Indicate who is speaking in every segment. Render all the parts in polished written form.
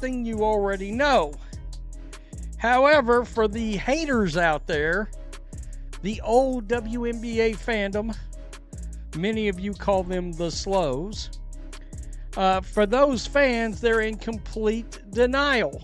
Speaker 1: something you already know. However, for the haters out there, the old WNBA fandom, many of you call them the slows. For those fans, they're in complete denial.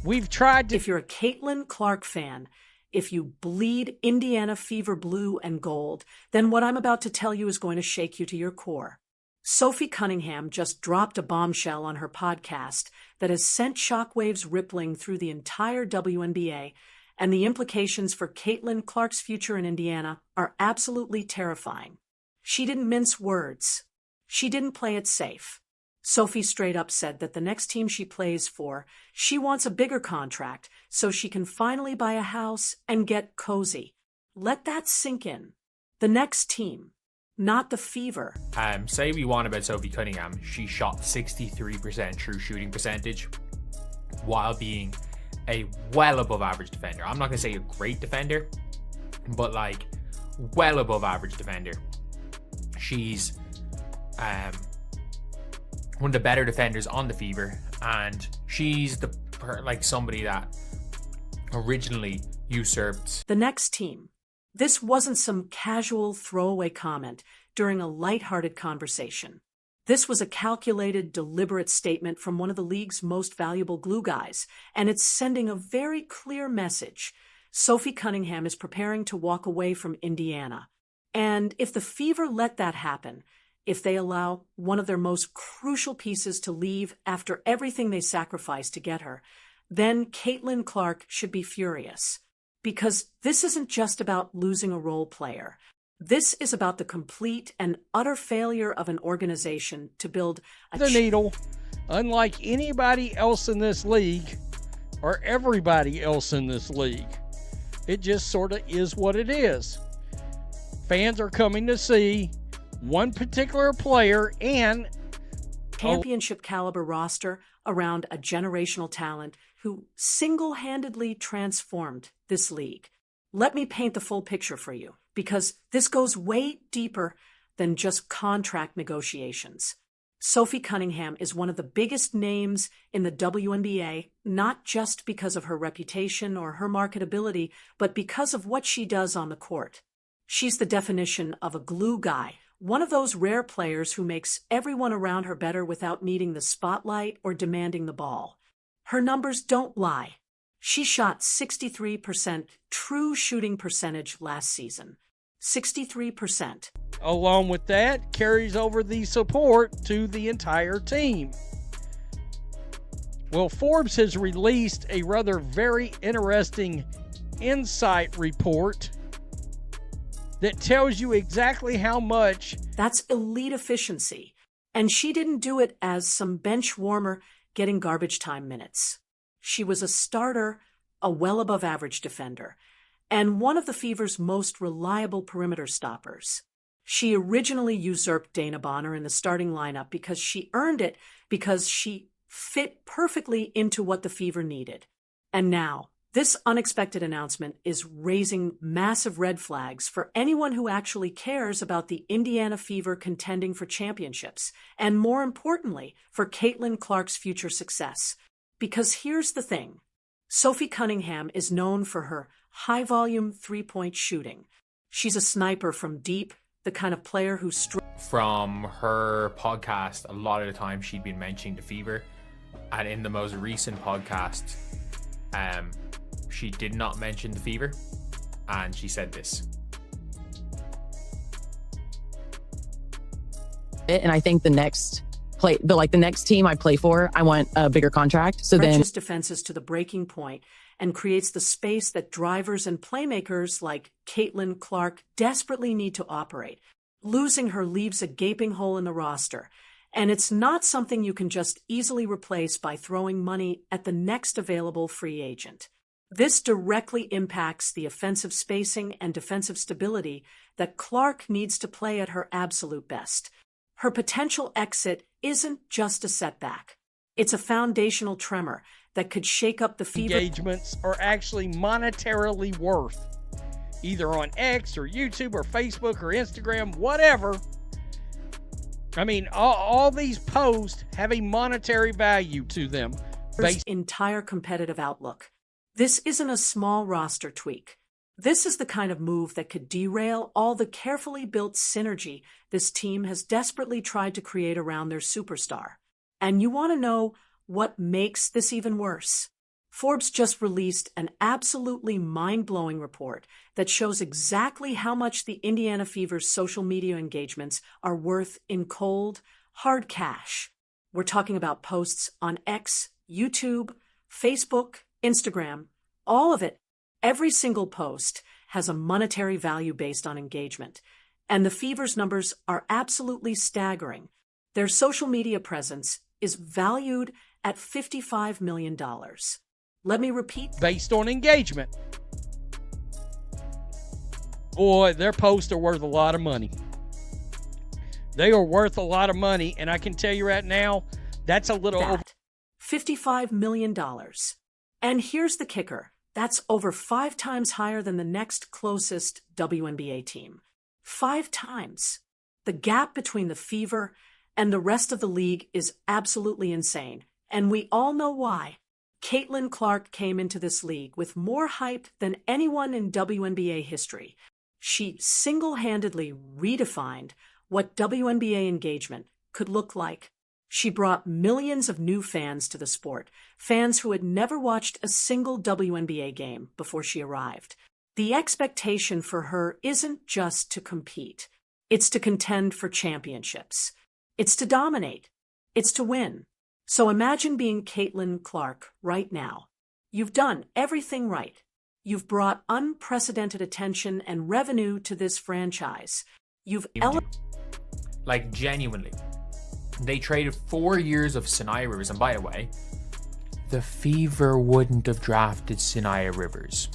Speaker 1: We've tried to...
Speaker 2: If you're a Caitlyn Clark fan, if you bleed Indiana Fever blue and gold, then what I'm about to tell you is going to shake you to your core. Sophie Cunningham just dropped a bombshell on her podcast that has sent shockwaves rippling through the entire WNBA, and the implications for Caitlyn Clark's future in Indiana are absolutely terrifying. She didn't mince words. She didn't play it safe. Sophie straight up said that the next team she plays for, she wants a bigger contract so she can finally buy a house and get cozy. Let that sink in. The next team, not the Fever.
Speaker 3: Say we want about Sophie Cunningham, she shot 63% true shooting percentage while being a well above average defender. I'm not going to say a great defender, but like well above average defender. She's one of the better defenders on the Fever, and she's somebody that originally usurped
Speaker 2: the next team. This wasn't some casual throwaway comment during a lighthearted conversation. This was a calculated, deliberate statement from one of the league's most valuable glue guys, and it's sending a very clear message. Sophie Cunningham is preparing to walk away from Indiana. And if the Fever let that happen, if they allow one of their most crucial pieces to leave after everything they sacrificed to get her, then Caitlyn Clark should be furious. Because this isn't just about losing a role player. This is about the complete and utter failure of an organization to build
Speaker 1: the needle, unlike anybody else in this league, or everybody else in this league. It just sort of is what it is. Fans are coming to see one particular player and
Speaker 2: championship caliber roster around a generational talent who single-handedly transformed this league. Let me paint the full picture for you, because this goes way deeper than just contract negotiations. Sophie Cunningham is one of the biggest names in the WNBA, not just because of her reputation or her marketability, but because of what she does on the court. She's the definition of a glue guy, one of those rare players who makes everyone around her better without needing the spotlight or demanding the ball. Her numbers don't lie. She shot 63% true shooting percentage last season. 63%.
Speaker 1: Along with that, carries over the support to the entire team. Well, Forbes has released a rather very interesting insight report that tells you exactly how much.
Speaker 2: That's elite efficiency. And she didn't do it as some bench warmer getting garbage time minutes. She was a starter, a well above average defender, and one of the Fever's most reliable perimeter stoppers. She originally usurped Dana Bonner in the starting lineup because she earned it, because she fit perfectly into what the Fever needed. And now, this unexpected announcement is raising massive red flags for anyone who actually cares about the Indiana Fever contending for championships, and more importantly, for Caitlyn Clark's future success. Because here's the thing. Sophie Cunningham is known for her high-volume three-point shooting. She's a sniper from deep, the kind of player who...
Speaker 3: From her podcast, a lot of the time she'd been mentioning the Fever, and in the most recent podcast, she did not mention the Fever, and she said this.
Speaker 4: And I think the next team I play for, I want a bigger contract. So then
Speaker 2: defenses to the breaking point and creates the space that drivers and playmakers like Caitlyn Clark desperately need to operate. Losing her leaves a gaping hole in the roster, and it's not something you can just easily replace by throwing money at the next available free agent. This directly impacts the offensive spacing and defensive stability that Clark needs to play at her absolute best. Her potential exit isn't just a setback. It's a foundational tremor that could shake up the Fever.
Speaker 1: Engagements are actually monetarily worth, either on X or YouTube or Facebook or Instagram, whatever. I mean, all these posts have a monetary value to them.
Speaker 2: Entire competitive outlook. This isn't a small roster tweak. This is the kind of move that could derail all the carefully built synergy this team has desperately tried to create around their superstar. And you want to know what makes this even worse? Forbes just released an absolutely mind-blowing report that shows exactly how much the Indiana Fever's social media engagements are worth in cold, hard cash. We're talking about posts on X, YouTube, Facebook, Instagram, all of it. Every single post has a monetary value based on engagement, and the Fever's numbers are absolutely staggering. Their social media presence is valued at $55 million. Let me repeat.
Speaker 1: Based on engagement. Boy, their posts are worth a lot of money. They are worth a lot of money, and I can tell you right now, that's a little over
Speaker 2: $55 million. And here's the kicker. That's over 5 times higher than the next closest WNBA team. 5 times. The gap between the Fever and the rest of the league is absolutely insane. And we all know why. Caitlyn Clark came into this league with more hype than anyone in WNBA history. She single-handedly redefined what WNBA engagement could look like. She brought millions of new fans to the sport, fans who had never watched a single WNBA game before she arrived. The expectation for her isn't just to compete. It's to contend for championships. It's to dominate. It's to win. So imagine being Caitlyn Clark right now. You've done everything right. You've brought unprecedented attention and revenue to this franchise.
Speaker 3: Like, genuinely. They traded 4 years of Sinai Rivers, and by the way, the Fever wouldn't have drafted Sinai Rivers.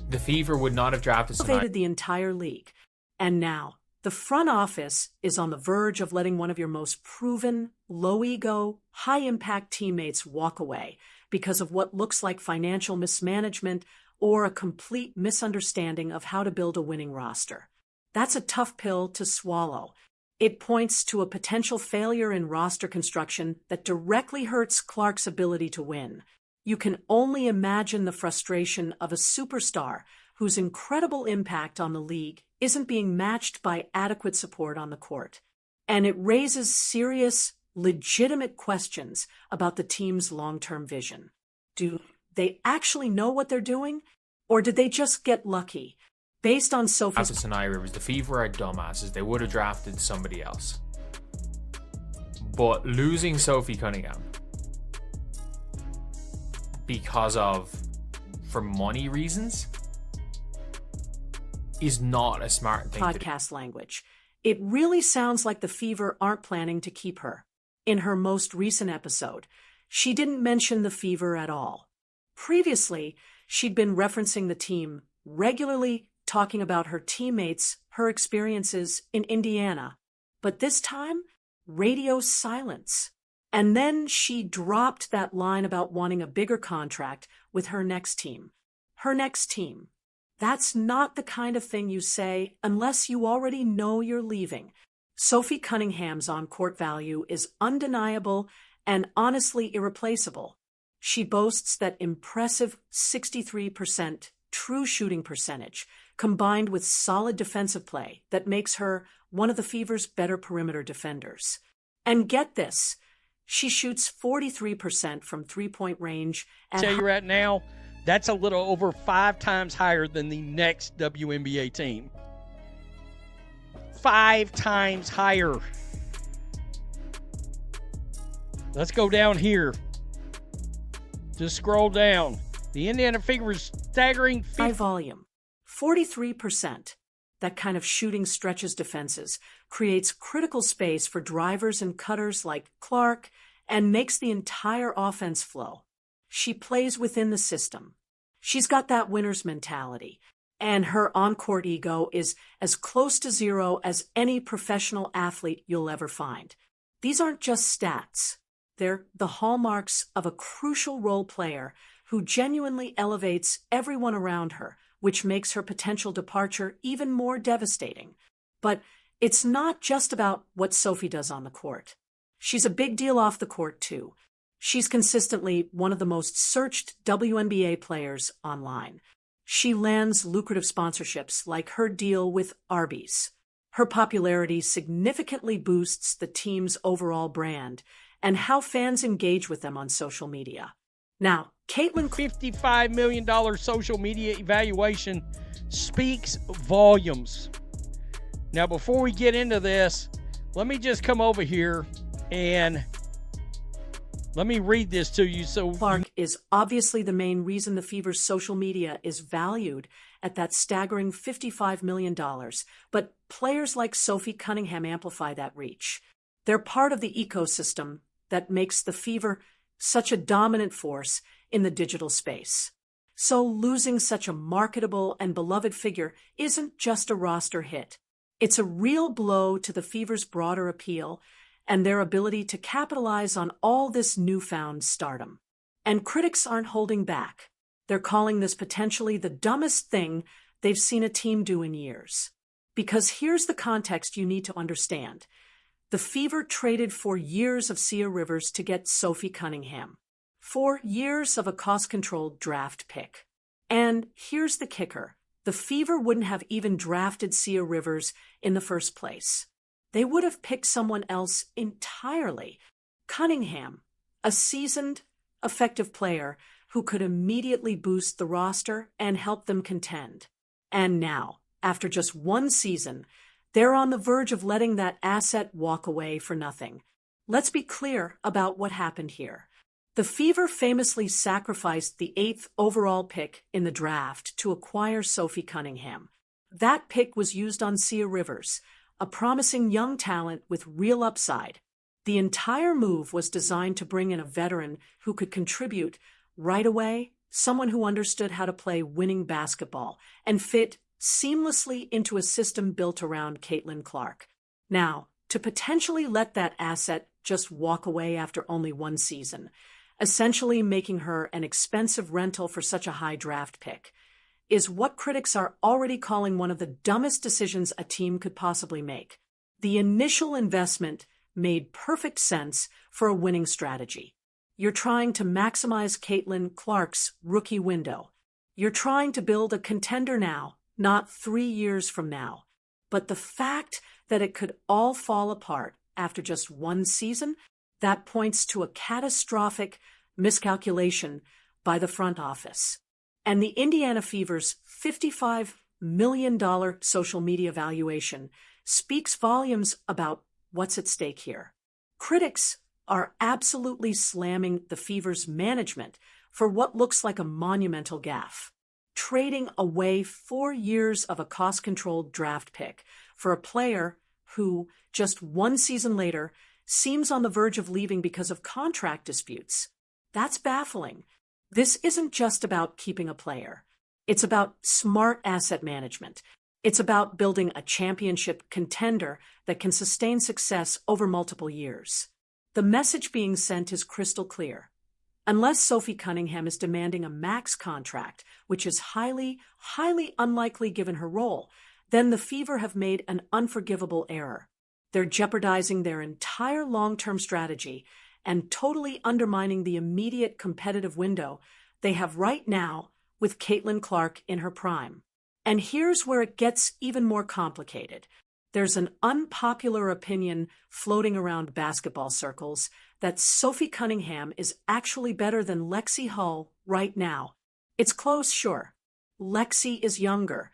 Speaker 3: The Fever would not have drafted Sinai.
Speaker 2: Elevated the entire league. And now, the front office is on the verge of letting one of your most proven, low-ego, high-impact teammates walk away because of what looks like financial mismanagement or a complete misunderstanding of how to build a winning roster. That's a tough pill to swallow. It points to a potential failure in roster construction that directly hurts Clark's ability to win. You can only imagine the frustration of a superstar whose incredible impact on the league isn't being matched by adequate support on the court. And it raises serious, legitimate questions about the team's long-term vision. Do they actually know what they're doing? Or did they just get lucky? Based on Sophie's
Speaker 3: Sinai Rivers, the Fever are dumbasses. They would have drafted somebody else. But losing Sophie Cunningham for money reasons is not a smart thing to do.
Speaker 2: Podcast language. It really sounds like the Fever aren't planning to keep her. In her most recent episode, she didn't mention the Fever at all. Previously, she'd been referencing the team regularly, talking about her teammates, her experiences in Indiana. But this time, radio silence. And then she dropped that line about wanting a bigger contract with her next team. Her next team. That's not the kind of thing you say unless you already know you're leaving. Sophie Cunningham's on-court value is undeniable and honestly irreplaceable. She boasts that impressive 63% true shooting percentage, combined with solid defensive play that makes her one of the Fever's better perimeter defenders. And get this, she shoots 43% from three-point range.
Speaker 1: And tell you right now, that's a little over 5 times higher than the next WNBA team. 5 times higher. Let's go down here. Just scroll down. The Indiana Fever's staggering
Speaker 2: high volume. 43%. That kind of shooting stretches defenses, creates critical space for drivers and cutters like Clark, and makes the entire offense flow. She plays within the system. She's got that winner's mentality, and her on-court ego is as close to zero as any professional athlete you'll ever find. These aren't just stats. They're the hallmarks of a crucial role player who genuinely elevates everyone around her, which makes her potential departure even more devastating. But It's not just about what Sophie does on the court. She's a big deal off the court, too. She's consistently one of the most searched WNBA players online. She lands lucrative sponsorships like her deal with Arby's. Her popularity significantly boosts the team's overall brand and how fans engage with them on social media. Now, Caitlyn
Speaker 1: $55 million social media evaluation speaks volumes. Now, before we get into this, let me just come over here and let me read this to you.
Speaker 2: Clark is obviously the main reason the Fever's social media is valued at that staggering $55 million. But players like Sophie Cunningham amplify that reach. They're part of the ecosystem that makes the Fever such a dominant force in the digital space. So losing such a marketable and beloved figure isn't just a roster hit. It's a real blow to the Fever's broader appeal and their ability to capitalize on all this newfound stardom. And critics aren't holding back. They're calling this potentially the dumbest thing they've seen a team do in years. Because here's the context you need to understand. The Fever traded for years of Sia Rivers to get Sophie Cunningham. 4 years of a cost-controlled draft pick. And here's the kicker. The Fever wouldn't have even drafted Sia Rivers in the first place. They would have picked someone else entirely. Cunningham, a seasoned, effective player who could immediately boost the roster and help them contend. And now, after just 1 season, they're on the verge of letting that asset walk away for nothing. Let's be clear about what happened here. The Fever famously sacrificed the 8th overall pick in the draft to acquire Sophie Cunningham. That pick was used on Sia Rivers, a promising young talent with real upside. The entire move was designed to bring in a veteran who could contribute right away, someone who understood how to play winning basketball and fit seamlessly into a system built around Caitlyn Clark. Now, to potentially let that asset just walk away after only 1 season, essentially making her an expensive rental for such a high draft pick, is what critics are already calling one of the dumbest decisions a team could possibly make. The initial investment made perfect sense for a winning strategy. You're trying to maximize Caitlyn Clark's rookie window. You're trying to build a contender now, not 3 years from now. But the fact that it could all fall apart after just 1 season, that points to a catastrophic miscalculation by the front office. And the Indiana Fever's $55 million social media valuation speaks volumes about what's at stake here. Critics are absolutely slamming the Fever's management for what looks like a monumental gaffe. Trading away 4 years of a cost-controlled draft pick for a player who, just 1 season later, seems on the verge of leaving because of contract disputes. That's baffling. This isn't just about keeping a player. It's about smart asset management. It's about building a championship contender that can sustain success over multiple years. The message being sent is crystal clear. Unless Sophie Cunningham is demanding a max contract, which is highly, highly unlikely given her role, then the Fever have made an unforgivable error. They're jeopardizing their entire long-term strategy and totally undermining the immediate competitive window they have right now with Caitlyn Clark in her prime. And here's where it gets even more complicated. There's an unpopular opinion floating around basketball circles that Sophie Cunningham is actually better than Lexi Hull right now. It's close, sure. Lexi is younger,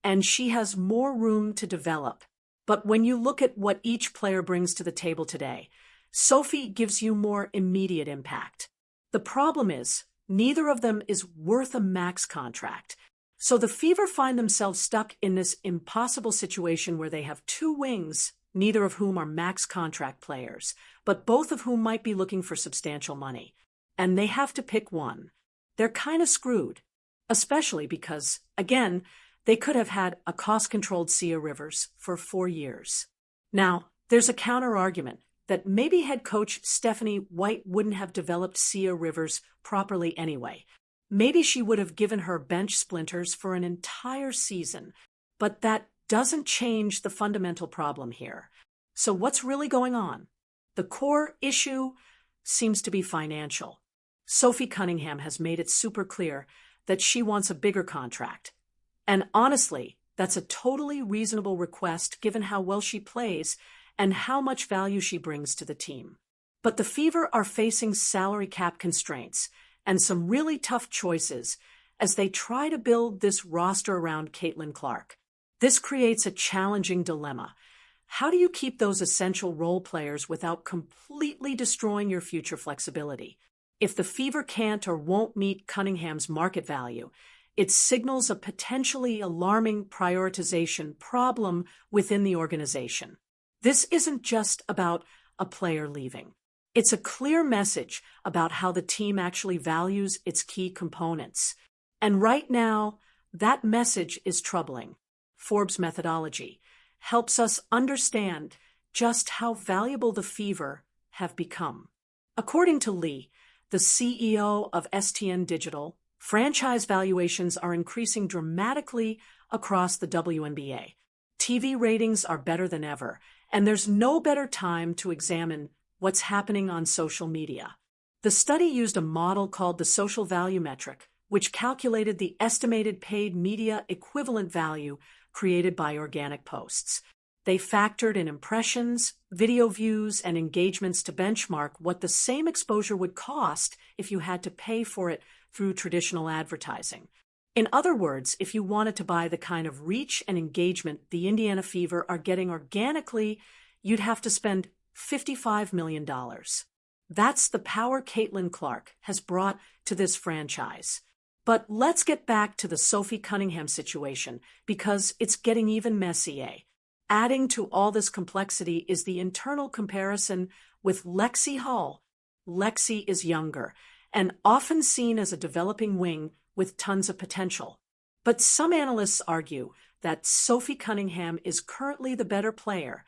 Speaker 2: and she has more room to develop. But when you look at what each player brings to the table today, Sophie gives you more immediate impact. The problem is, neither of them is worth a max contract. So the Fever find themselves stuck in this impossible situation where they have 2 wings, neither of whom are max contract players, but both of whom might be looking for substantial money. And they have to pick one. They're kind of screwed, especially because, again, they could have had a cost-controlled Sia Rivers for 4 years. Now, there's a counter-argument that maybe head coach Stephanie White wouldn't have developed Sia Rivers properly anyway. Maybe she would have given her bench splinters for an entire season, but that doesn't change the fundamental problem here. So what's really going on? The core issue seems to be financial. Sophie Cunningham has made it super clear that she wants a bigger contract. And honestly, that's a totally reasonable request given how well she plays and how much value she brings to the team. But the Fever are facing salary cap constraints and some really tough choices as they try to build this roster around Caitlyn Clark. This creates a challenging dilemma. How do you keep those essential role players without completely destroying your future flexibility? If the Fever can't or won't meet Cunningham's market value, it signals a potentially alarming prioritization problem within the organization. This isn't just about a player leaving. It's a clear message about how the team actually values its key components. And right now, that message is troubling. Forbes' methodology helps us understand just how valuable the Fever have become. According to Lee, the CEO of STN Digital, franchise valuations are increasing dramatically across the WNBA. TV ratings are better than ever, and there's no better time to examine what's happening on social media. The study used a model called the social value metric, which calculated the estimated paid media equivalent value created by organic posts. They factored in impressions, video views, and engagements to benchmark what the same exposure would cost if you had to pay for it through traditional advertising. In other words, if you wanted to buy the kind of reach and engagement the Indiana Fever are getting organically, you'd have to spend $55 million. That's the power Caitlyn Clark has brought to this franchise. But let's get back to the Sophie Cunningham situation, because it's getting even messier. Adding to all this complexity is the internal comparison with Lexi Hull. Lexi is younger and often seen as a developing wing with tons of potential. But some analysts argue that Sophie Cunningham is currently the better player,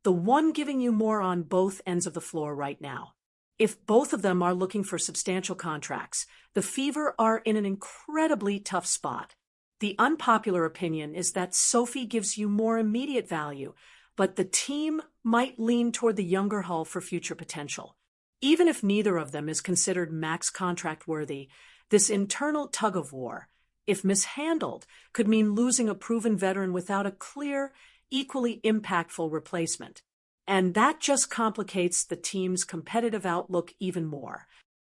Speaker 2: the one giving you more on both ends of the floor right now. If both of them are looking for substantial contracts, the Fever are in an incredibly tough spot. The unpopular opinion is that Sophie gives you more immediate value, but the team might lean toward the younger Hull for future potential. Even if neither of them is considered max contract worthy, this internal tug-of-war, if mishandled, could mean losing a proven veteran without a clear, equally impactful replacement. And that just complicates the team's competitive outlook even more.